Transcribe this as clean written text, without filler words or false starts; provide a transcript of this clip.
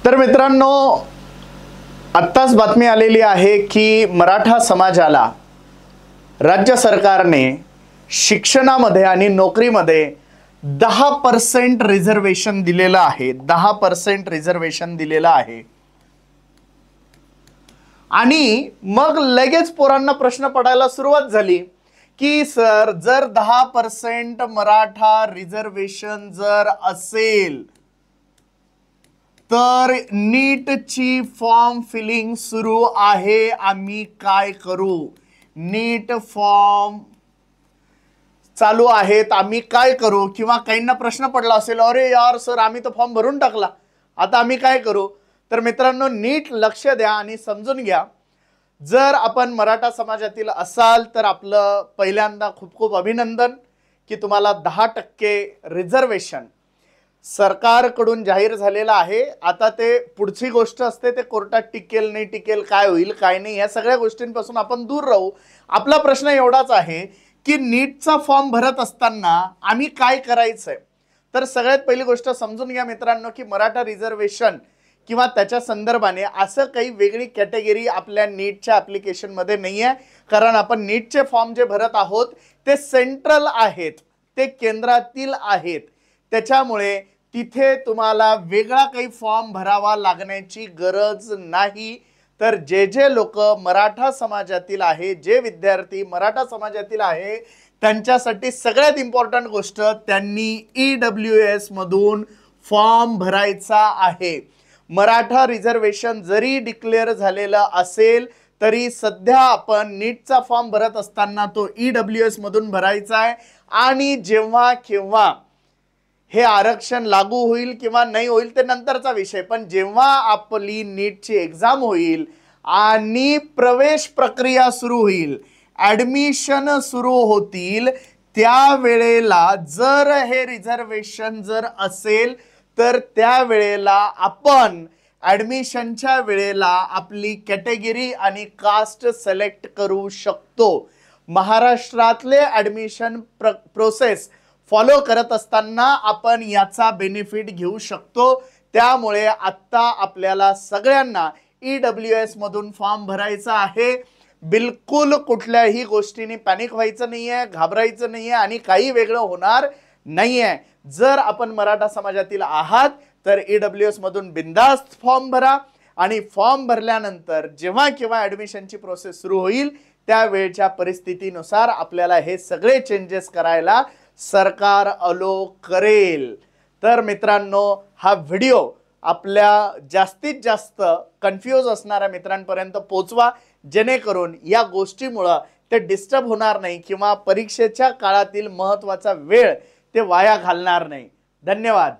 तर मित्रांनो, आत्ताच बातमी आलेली आहे की मराठा समाजाला राज्य सरकारने शिक्षणामध्ये आणि नोकरीमध्ये 10% रिझर्वेशन दिलेलं आहे. 10% रिझर्वेशन दिलेलं आहे. आणि मग लगेच पोरांना प्रश्न पडायला सुरुवात झाली की सर, जर 10% मराठा रिझर्वेशन जर असेल तर नीटची फॉर्म फिलिंग सुरू आहे, आम्ही काय करू? नीट फॉर्म चालू आहेत, आम्ही काय करू? किंवा काहींना प्रश्न पडला असेल, अरे यार सर, आम्ही तर फॉर्म भरून टाकला, आता आम्ही काय करू? तर मित्रांनो, नीट लक्ष द्या आणि समजून घ्या. जर आपण मराठा समाजातील असाल तर आपलं पहिल्यांदा खूप खूप अभिनंदन की तुम्हाला 10% रिझर्वेशन सरकारकडून जाहीर झालेला आहे. आता ते पुढची गोष्ट असते, ते कोर्टात टिकेल नाही टिकेल, काय होईल काय नाही, या सगळ्या गोष्टींपासून आपण दूर राहू. आपला प्रश्न एवढाच आहे की नीटचा फॉर्म भरत असताना आम्ही काय करायचंय? तर सगळ्यात पहिली गोष्ट समजून घ्या मित्रांनो की मराठा रिझर्वेशन किंवा त्याच्या संदर्भाने असं काही वेगळी कॅटेगरी आपल्या नीटच्या ॲप्लिकेशनमध्ये नाही आहे. कारण आपण नीटचे फॉर्म जे भरत आहोत ते सेंट्रल आहेत, ते केंद्रातील आहेत. त्याच्यामुळे तिथे तुम्हाला वेगळा काही फॉर्म भरावा लागण्याची गरज नाही. तर जे जे लोक मराठा समाजातील आहे, जे विद्यार्थी मराठा समाजातील आहे, त्यांच्यासाठी सगळ्यात इम्पॉर्टंट गोष्ट, त्यांनी EWS मधून फॉर्म भरायचा आहे. मराठा रिझर्वेशन जरी डिक्लेअर झालेलं असेल तरी सध्या आपण नीटचा फॉर्म भरत असताना तो EWS मधून भरायचा आहे. आणि जेव्हा केव्हा हे आरक्षण लागू होईल किंवा नाही होईल ते नंतरचा विषय, पण जेव्हा आपली नीटची एक्झाम होईल आणि प्रवेश प्रक्रिया सुरू होईल, ॲडमिशन सुरू होतील, त्यावेळेला जर हे रिझर्वेशन जर असेल तर त्यावेळेला आपण ॲडमिशनच्या वेळेला आपली कॅटेगरी आणि कास्ट सिलेक्ट करू शकतो. महाराष्ट्रातले ॲडमिशन प्रोसेस फॉलो करत असताना आपण याचा बेनिफिट घेऊ शकतो. त्यामुळे आत्ता आपल्याला सगळ्यांना EWS मधून फॉर्म भरायचा आहे. बिलकुल कुठल्याही गोष्टीने पॅनिक व्हायचं नाही आहे, घाबरायचं नाही आहे आणि काही वेगळं होणार नाही आहे. जर आपण मराठा समाजातील आहात तर EWS मधून बिंदास्त फॉर्म भरा आणि फॉर्म भरल्यानंतर जेव्हा केव्हा ॲडमिशनची प्रोसेस सुरू होईल त्यावेळच्या परिस्थितीनुसार आपल्याला हे सगळे चेंजेस करायला सरकार अलो करेल. तर मित्रांनो, हा व्हिडिओ आपल्या जास्तीत जास्त कन्फ्यूज असणाऱ्या मित्रांपर्यंत पोहोचवा, जेणेकरून या गोष्टीमुळे ते डिस्टर्ब होणार नाही किंवा परीक्षेच्या काळातील महत्त्वाचा वेळ ते वाया घालणार नाही. धन्यवाद.